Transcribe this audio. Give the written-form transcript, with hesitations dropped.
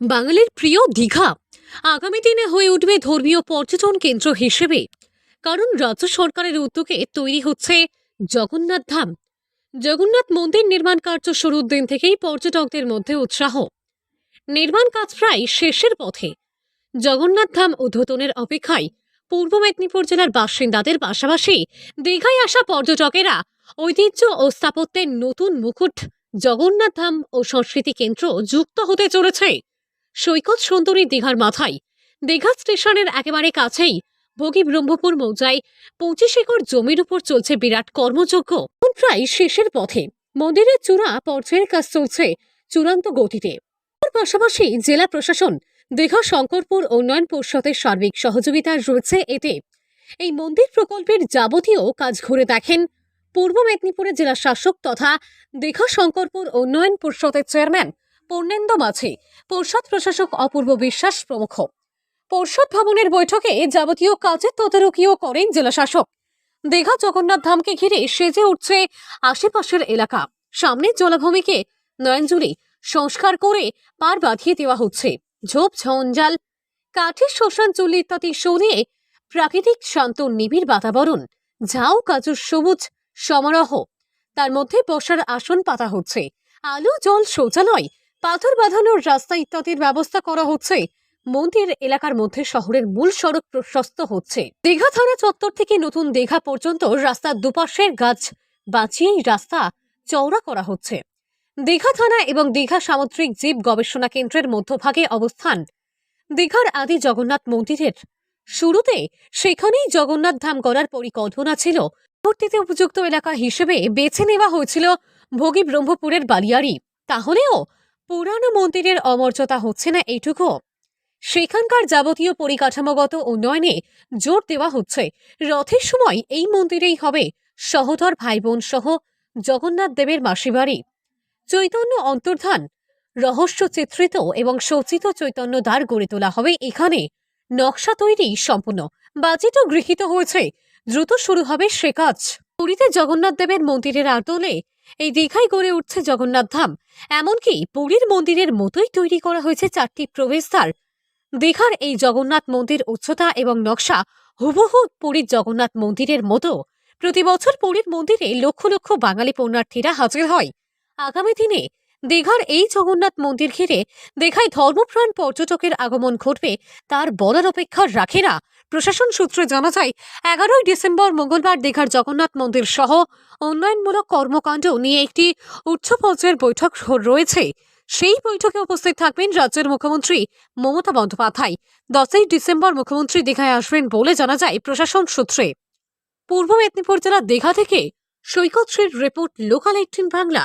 বাঙালির প্রিয় দীঘা আগামী দিনে হয়ে উঠবে ধর্মীয় পর্যটন কেন্দ্র হিসেবে। কারণ রাজ্য সরকারের উদ্যোগে তৈরি হচ্ছে জগন্নাথ ধাম। জগন্নাথ মন্দির নির্মাণ কার্য শুরুর দিন থেকেই পর্যটকদের মধ্যে উৎসাহ। নির্মাণ কাজ প্রায় শেষের পথে। জগন্নাথ ধাম উদ্বোধনের অপেক্ষায় পূর্ব মেদিনীপুর জেলার বাসিন্দাদের পাশাপাশি দীঘায় আসা পর্যটকেরা ঐতিহ্য ও স্থাপত্যের নতুন মুকুট জগন্নাথ ধাম ও সংস্কৃতি কেন্দ্র যুক্ত হতে চলেছে। সৈকত সুন্দরী দীঘার মাথায় দীঘা স্টেশনের একেবারে কাছেই ভোগী ব্রহ্মপুর মৌজায় 25 একর জমির উপর চলছে বিরাট কর্মযজ্ঞ। এখন প্রায় শেষের পথে। মন্দিরের চূড়া পর্যায়ের কাজ চলছে চূড়ান্ত গতিতে। তার পাশাপাশি জেলা প্রশাসন, দীঘা শঙ্করপুর উন্নয়ন পর্ষদের সার্বিক সহযোগিতা রয়েছে এতে। এই মন্দির প্রকল্পের যাবতীয় কাজ ঘুরে দেখেন পূর্ব মেদিনীপুরের জেলা শাসক তথা দীঘা শঙ্করপুর উন্নয়ন পর্ষদের চেয়ারম্যান পূর্ণেন্দু মাঝি, পর্ষদ প্রশাসক অপূর্ব বিশ্বাস প্রমুখ। পর্ষদ ভবনের বৈঠকে যাবতীয় কাজের তদারকিও করেন জেলা শাসক। দীঘা জগন্নাথ ধামকে ঘিরে সেজে উঠছে আশেপাশের এলাকা। সামনের জলাভূমিকে নয়নজুড়ি সংস্কার করে পার বাঁধিয়ে দেওয়া হচ্ছে। ঝোপ ঝঞ্ঝাল, কাঠের শ্মশান চুল্লি ইত্যাদি সরিয়ে প্রাকৃতিক শান্ত নিবিড় বাতাবরণ, ঝাউ কাজুর সবুজ সমারোহ, তার মধ্যে বসার আসন পাতা হচ্ছে। আলো জল শৌচালয়, পাথর বাঁধানোর রাস্তা ইত্যাদির ব্যবস্থা করা হচ্ছে। মন্দির এলাকার মধ্যে শহরের মূল সড়ক প্রশস্ত হচ্ছে। দীঘা থানা চত্বর থেকে নতুন দীঘা পর্যন্ত রাস্তার দুপাশের গাছ বাঁচিয়েই রাস্তা চওড়া করা হচ্ছে। দীঘা থানা এবং দীঘা সামুদ্রিক জীব গবেষণা কেন্দ্রের মধ্যভাগে অবস্থান দীঘার আদি জগন্নাথ মন্দিরের। শুরুতে সেখানেই জগন্নাথ ধাম গড়ার পরিকল্পনা ছিল। পরবর্তীতে উপযুক্ত এলাকা হিসেবে বেছে নেওয়া হয়েছিল ভোগী ব্রহ্মপুরের বালিয়াড়ি। তাহলেও পুরানো মন্দিরের অমর্যাদা হচ্ছে না এইটুকু। সেখানকার যাবতীয় পরিকাঠামোগত উন্নয়নে জোর দেওয়া হচ্ছে। রথের সময় এই মন্দিরেই হবে সহোদর ভাই বোন সহ জগন্নাথ দেবের মাসিবাড়ি। চৈতন্য অন্তর্ধান, রহস্য চিত্রিত এবং সজ্জিত চৈতন্য দ্বার গড়ে তোলা হবে এখানে। নকশা তৈরি সম্পূর্ণ, বাজেটও গৃহীত হয়েছে। দ্রুত শুরু হবে সে কাজ। পুরীতে জগন্নাথ দেবের মন্দিরের আদলে এই দীঘায় গড়ে উঠছে জগন্নাথ ধাম। এমনকি পুরীর মন্দিরের মতোই তৈরি করা হয়েছে 4টি প্রবেশদ্বার। দীঘার এই জগন্নাথ মন্দির উচ্চতা এবং নকশা হুবহু পুরীর জগন্নাথ মন্দিরের মতো। প্রতি বছর পুরীর মন্দিরে লক্ষ লক্ষ বাঙালি পুণ্যার্থীরা হাজির হয়। আগামী দিনে দীঘার এই জগন্নাথ মন্দির ঘিরে দীঘায় ধর্মপ্রাণ পর্যটকের আগমন ঘটবে তার বলার অপেক্ষা রাখে না। প্রশাসন সূত্রে জানা যায় 11ই ডিসেম্বর মঙ্গলবার দীঘার জগন্নাথ মন্দির সহ উন্নয়নমূলক কর্মকাণ্ড নিয়ে একটি উচ্চ পর্যায়ের বৈঠক রয়েছে। সেই বৈঠকে উপস্থিত থাকবেন রাজ্যের মুখ্যমন্ত্রী মমতা বন্দ্যোপাধ্যায়। 10ই ডিসেম্বর মুখ্যমন্ত্রী দীঘায় আসবেন বলে জানা যায় প্রশাসন সূত্রে। পূর্ব মেদিনীপুর জেলার দীঘা থেকে সৈকত শ্রীর রিপোর্ট, লোকাল 18 বাংলা।